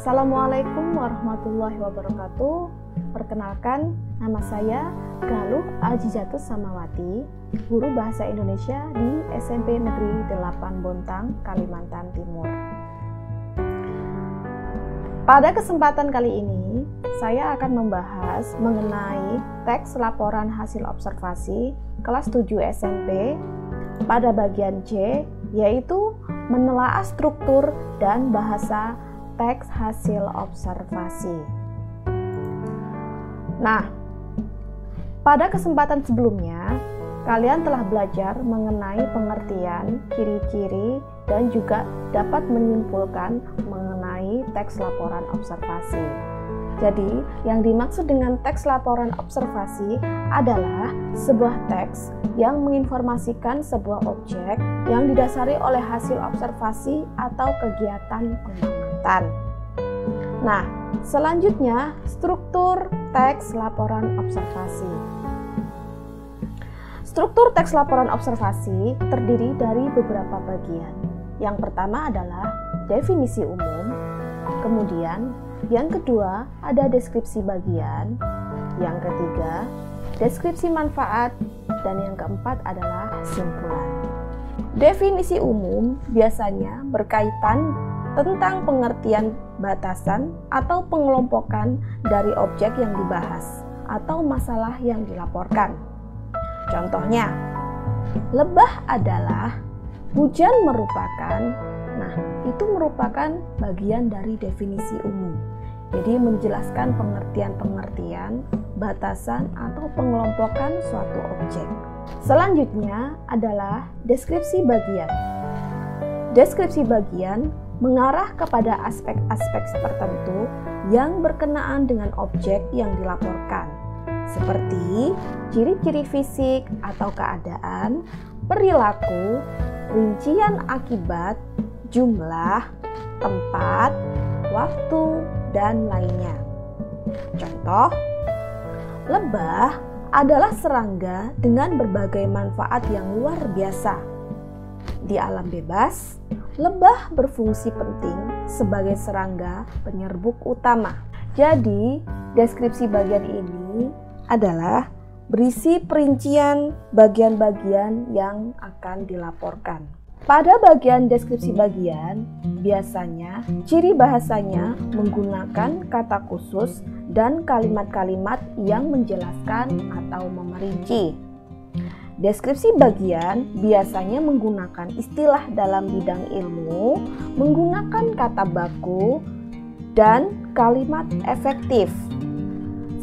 Assalamualaikum warahmatullahi wabarakatuh. Perkenalkan, nama saya Galuh Azizatus Samawati, guru Bahasa Indonesia di SMP Negeri 8 Bontang, Kalimantan Timur. Pada kesempatan kali ini, saya akan membahas mengenai teks laporan hasil observasi kelas 7 SMP pada bagian C, yaitu menelaah struktur dan bahasa teks hasil observasi. Nah, pada kesempatan sebelumnya, kalian telah belajar mengenai pengertian, ciri-ciri, dan juga dapat menyimpulkan mengenai teks laporan observasi. Jadi, yang dimaksud dengan teks laporan observasi adalah sebuah teks yang menginformasikan sebuah objek yang didasari oleh hasil observasi atau kegiatan pengamatan. Nah, selanjutnya struktur teks laporan observasi. Struktur teks laporan observasi terdiri dari beberapa bagian. Yang pertama adalah definisi umum, kemudian yang kedua ada deskripsi bagian, yang ketiga deskripsi manfaat, dan yang keempat adalah simpulan. Definisi umum biasanya berkaitan tentang pengertian batasan atau pengelompokan dari objek yang dibahas atau masalah yang dilaporkan. Contohnya, lebah adalah, hujan merupakan. Nah, itu merupakan bagian dari definisi umum. Jadi menjelaskan pengertian-pengertian, batasan atau pengelompokan suatu objek. Selanjutnya adalah deskripsi bagian. Deskripsi bagian mengarah kepada aspek-aspek tertentu yang berkenaan dengan objek yang dilaporkan, seperti ciri-ciri fisik atau keadaan, perilaku, rincian akibat, jumlah, tempat, waktu, dan lainnya. Contoh, lebah adalah serangga dengan berbagai manfaat yang luar biasa. Di alam bebas, lebah berfungsi penting sebagai serangga penyerbuk utama. Jadi, deskripsi bagian ini adalah berisi perincian bagian-bagian yang akan dilaporkan. Pada bagian deskripsi bagian, biasanya ciri bahasanya menggunakan kata khusus dan kalimat-kalimat yang menjelaskan atau memerinci. Deskripsi bagian biasanya menggunakan istilah dalam bidang ilmu, menggunakan kata baku, dan kalimat efektif.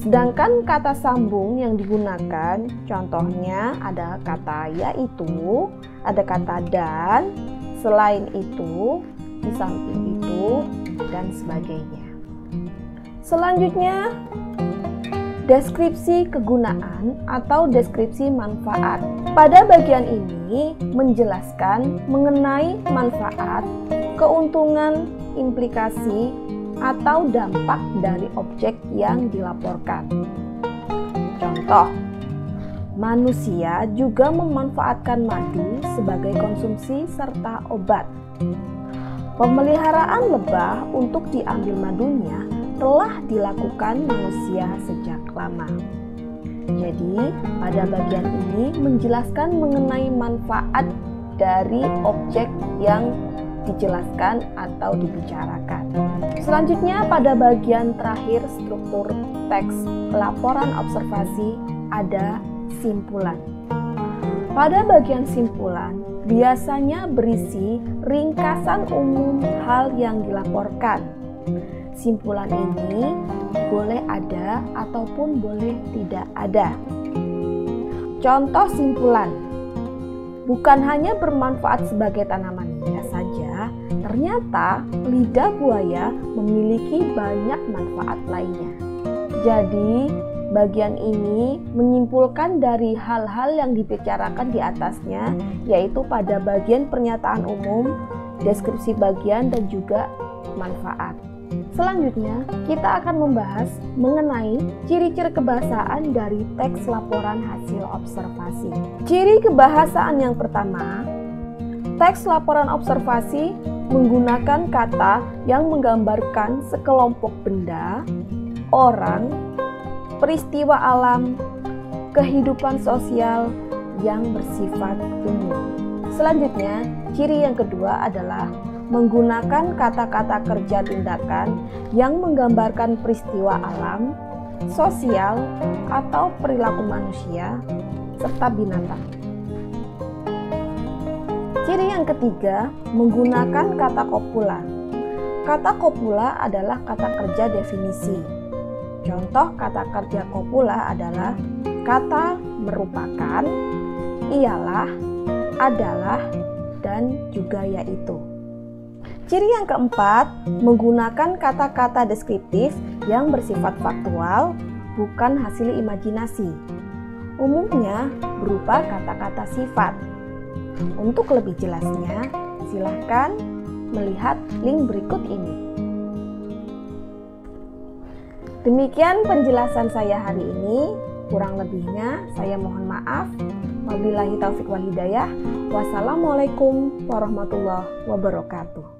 Sedangkan kata sambung yang digunakan, contohnya ada kata yaitu, ada kata dan, selain itu, di samping itu, dan sebagainya. Selanjutnya, deskripsi kegunaan atau deskripsi manfaat. Pada bagian ini menjelaskan mengenai manfaat, keuntungan, implikasi, atau dampak dari objek yang dilaporkan. Contoh, manusia juga memanfaatkan madu sebagai konsumsi serta obat. Pemeliharaan lebah untuk diambil madunya telah dilakukan manusia sejak lama. Jadi, pada bagian ini menjelaskan mengenai manfaat dari objek yang dijelaskan atau dibicarakan. Selanjutnya, pada bagian terakhir struktur teks laporan observasi ada simpulan. Pada bagian simpulan biasanya berisi ringkasan umum hal yang dilaporkan. Simpulan ini boleh ada ataupun boleh tidak ada. Contoh simpulan, bukan hanya bermanfaat sebagai tanaman hias saja, ternyata lidah buaya memiliki banyak manfaat lainnya. Jadi, bagian ini menyimpulkan dari hal-hal yang dibicarakan di atasnya, yaitu pada bagian pernyataan umum, deskripsi bagian, dan juga manfaat. Selanjutnya, kita akan membahas mengenai ciri-ciri kebahasaan dari teks laporan hasil observasi. Ciri kebahasaan yang pertama, teks laporan observasi menggunakan kata yang menggambarkan sekelompok benda, orang, peristiwa alam, kehidupan sosial yang bersifat umum. Selanjutnya, ciri yang kedua adalah menggunakan kata-kata kerja tindakan yang menggambarkan peristiwa alam, sosial, atau perilaku manusia, serta binatang. Ciri yang ketiga, menggunakan kata kopula. Kata kopula adalah kata kerja definisi. Contoh kata kerja kopula adalah kata merupakan, ialah, adalah, dan juga yaitu. Ciri yang keempat, menggunakan kata-kata deskriptif yang bersifat faktual, bukan hasil imajinasi. Umumnya berupa kata-kata sifat. Untuk lebih jelasnya, silakan melihat link berikut ini. Demikian penjelasan saya hari ini. Kurang lebihnya saya mohon maaf. Wabillahi taufiq wal hidayah. Wassalamualaikum warahmatullahi wabarakatuh.